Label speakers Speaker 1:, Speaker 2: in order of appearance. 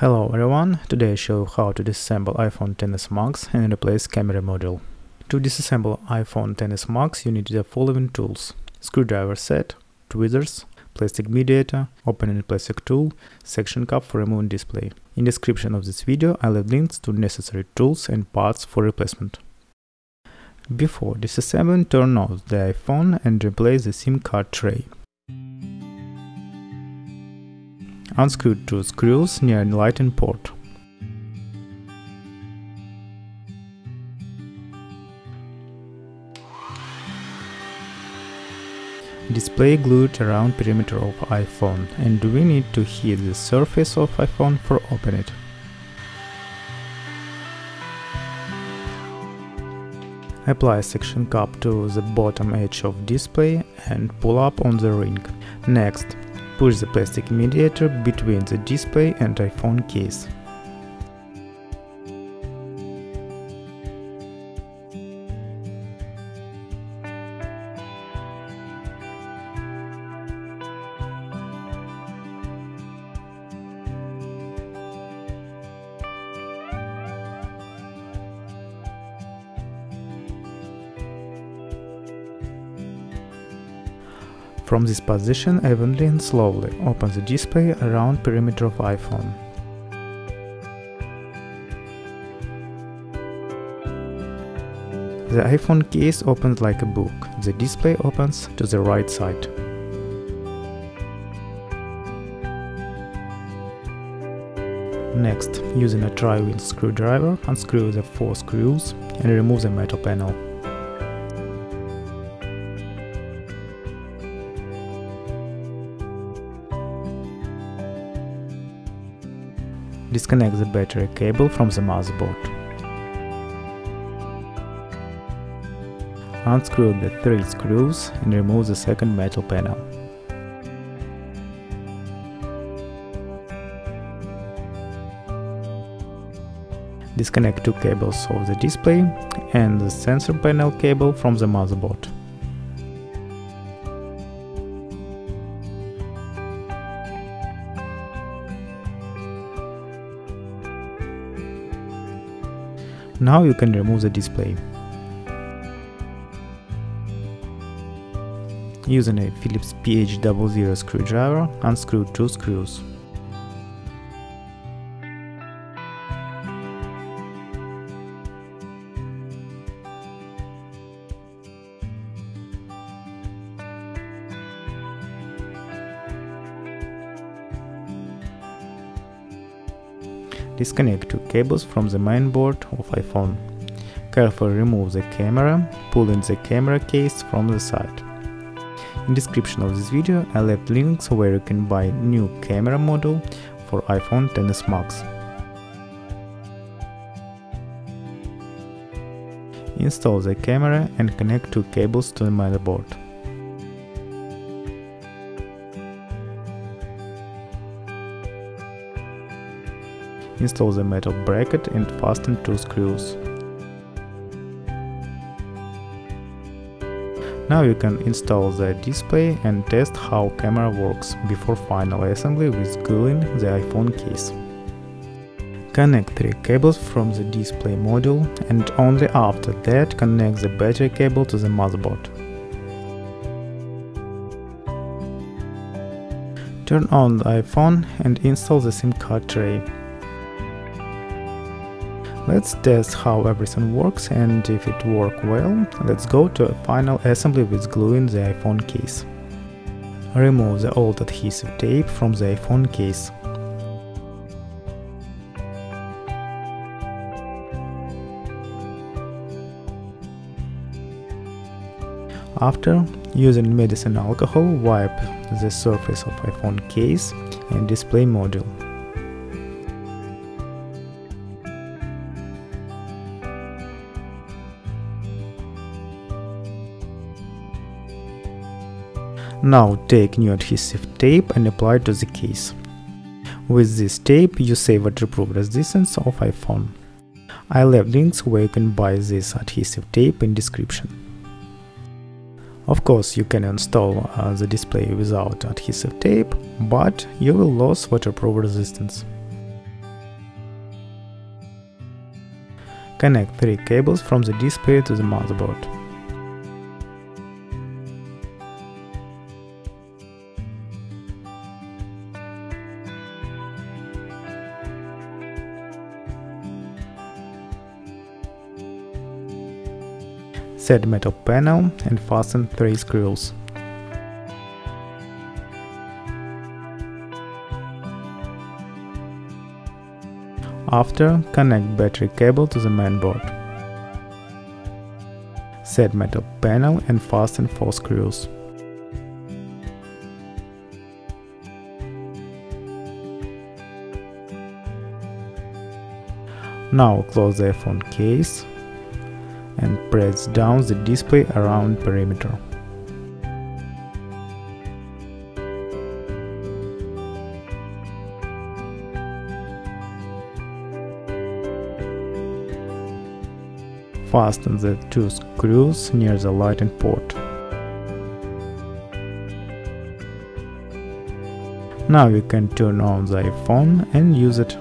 Speaker 1: Hello everyone, today I show how to disassemble iPhone XS Max and replace camera module. To disassemble iPhone XS Max you need the following tools: screwdriver set, tweezers, plastic mediator, opening plastic tool, section cup for removing display. In description of this video I left links to necessary tools and parts for replacement. Before disassembling, turn off the iPhone and replace the SIM card tray. Unscrew two screws near the lighting port. Display glued around perimeter of iPhone, and we need to hit the surface of iPhone for open it. Apply section cup to the bottom edge of display and pull up on the ring. Next, push the plastic mediator between the display and iPhone case. From this position, evenly and slowly open the display around perimeter of iPhone. The iPhone case opens like a book, the display opens to the right side. Next, using a tri-wheel screwdriver, unscrew the 4 screws and remove the metal panel. Disconnect the battery cable from the motherboard. Unscrew the 3 screws and remove the second metal panel. Disconnect 2 cables of the display and the sensor panel cable from the motherboard. Now you can remove the display. Using a Phillips PH00 screwdriver, unscrew 2 screws. Disconnect 2 cables from the main board of iPhone. Carefully remove the camera, pulling the camera case from the side. In description of this video I left links where you can buy new camera module for iPhone XS Max. Install the camera and connect 2 cables to the motherboard. Install the metal bracket and fasten 2 screws. Now you can install the display and test how camera works before final assembly with gluing the iPhone case. Connect 3 cables from the display module and only after that connect the battery cable to the motherboard. Turn on the iPhone and install the SIM card tray. Let's test how everything works, and if it works well, let's go to a final assembly with gluing the iPhone case. Remove the old adhesive tape from the iPhone case. After, using medicine alcohol, wipe the surface of iPhone case and display module. Now take new adhesive tape and apply it to the case. With this tape you save waterproof resistance of iPhone. I left links where you can buy this adhesive tape in description. Of course, you can install the display without adhesive tape, but you will lose waterproof resistance. Connect 3 cables from the display to the motherboard. Set metal panel and fasten 3 screws. After, connect battery cable to the main board. Set metal panel and fasten 4 screws. Now close the iPhone case and press down the display around perimeter. Fasten the 2 screws near the lighting port. Now you can turn on the iPhone and use it.